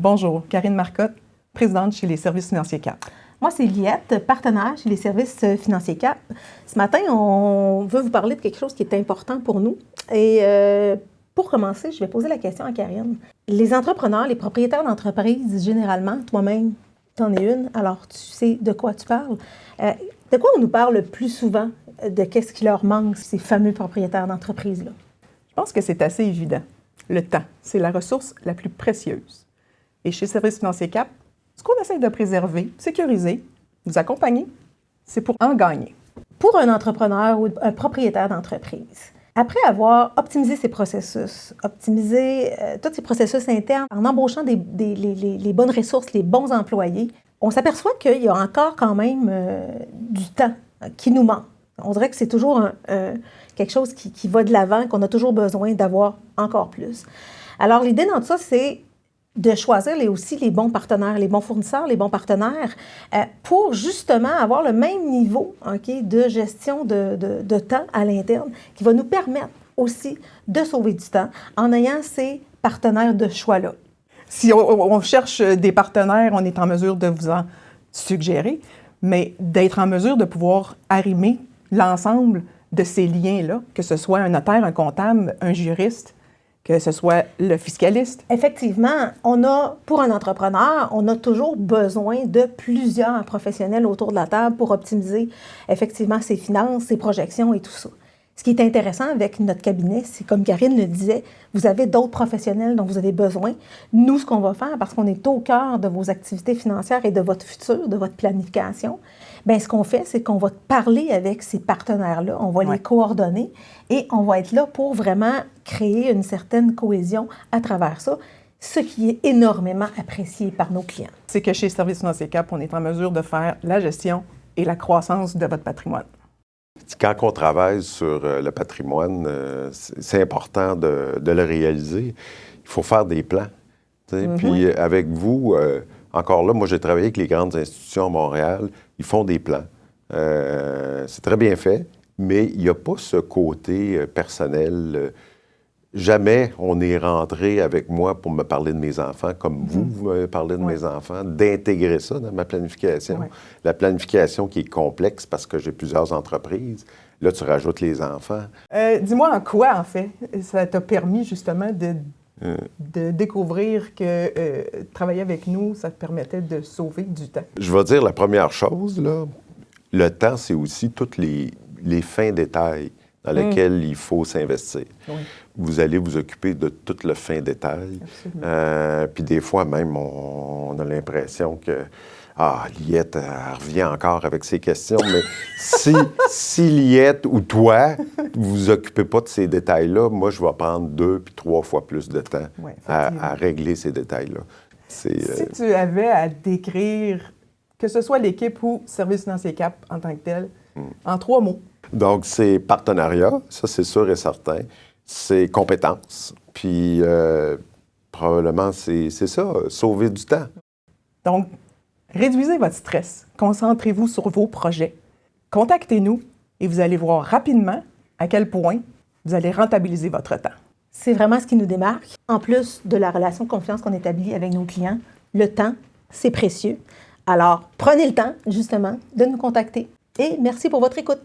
Bonjour, Karine Marcotte, présidente chez les Services financiers CAP. Moi, c'est Liette, partenaire chez les Services financiers CAP. Ce matin, on veut vous parler de quelque chose qui est important pour nous. Et pour commencer, je vais poser la question à Karine. Les entrepreneurs, les propriétaires d'entreprises, généralement, toi-même, tu en es une, alors tu sais de quoi tu parles. De quoi on nous parle le plus souvent de qu'est-ce qui leur manque, ces fameux propriétaires d'entreprises-là? Je pense que c'est assez évident. Le temps, c'est la ressource la plus précieuse. Et chez Services financiers CAP, ce qu'on essaie de préserver, sécuriser, vous accompagner, c'est pour en gagner. Pour un entrepreneur ou un propriétaire d'entreprise, après avoir optimisé ses processus, optimisé tous ses processus internes, en embauchant les bonnes ressources, les bons employés, on s'aperçoit qu'il y a encore quand même du temps qui nous manque. On dirait que c'est toujours quelque chose qui va de l'avant, qu'on a toujours besoin d'avoir encore plus. Alors, l'idée dans tout ça, c'est de choisir aussi les bons partenaires, les bons fournisseurs, les bons partenaires, pour justement avoir le même niveau de gestion de temps à l'interne qui va nous permettre aussi de sauver du temps en ayant ces partenaires de choix-là. Si on cherche des partenaires, on est en mesure de vous en suggérer, mais d'être en mesure de pouvoir arrimer l'ensemble de ces liens-là, que ce soit un notaire, un comptable, un juriste, que ce soit le fiscaliste. Effectivement, pour un entrepreneur, on a toujours besoin de plusieurs professionnels autour de la table pour optimiser effectivement ses finances, ses projections et tout ça. Ce qui est intéressant avec notre cabinet, c'est comme Karine le disait, vous avez d'autres professionnels dont vous avez besoin. Nous, ce qu'on va faire, parce qu'on est au cœur de vos activités financières et de votre futur, de votre planification, bien, ce qu'on fait, c'est qu'on va parler avec ces partenaires-là, on va les coordonner et on va être là pour vraiment créer une certaine cohésion à travers ça, ce qui est énormément apprécié par nos clients. C'est que chez Services financiers CAP, on est en mesure de faire la gestion et la croissance de votre patrimoine. Quand on travaille sur le patrimoine, c'est important de le réaliser. Il faut faire des plans. Puis avec vous, encore là, moi j'ai travaillé avec les grandes institutions à Montréal, ils font des plans. C'est très bien fait, mais il n'y a pas ce côté personnel. Jamais on est rentré avec moi pour me parler de mes enfants, comme vous me parlez de mes enfants, d'intégrer ça dans ma planification. La planification qui est complexe parce que j'ai plusieurs entreprises. Là, tu rajoutes les enfants. Dis-moi en quoi, en fait, ça t'a permis justement de découvrir que travailler avec nous, ça te permettait de sauver du temps? Je vais dire la première chose, là, le temps, c'est aussi tous les fins détails dans lesquels il faut s'investir. Oui. Vous allez vous occuper de tout le fin détail. Puis des fois même, on a l'impression que Liette, elle revient encore avec ses questions, mais si Liette ou toi, vous vous occupez pas de ces détails-là, moi, je vais prendre 2 puis 3 fois plus de temps à régler ces détails-là. Si tu avais à décrire, que ce soit l'équipe ou Services financiers CAP en tant que tel, en 3 mots. Donc, c'est partenariat, ça c'est sûr et certain. C'est compétences, puis probablement c'est ça, sauver du temps. Donc, réduisez votre stress, concentrez-vous sur vos projets. Contactez-nous et vous allez voir rapidement à quel point vous allez rentabiliser votre temps. C'est vraiment ce qui nous démarque. En plus de la relation de confiance qu'on établit avec nos clients, le temps, c'est précieux. Alors, prenez le temps, justement, de nous contacter. Et merci pour votre écoute.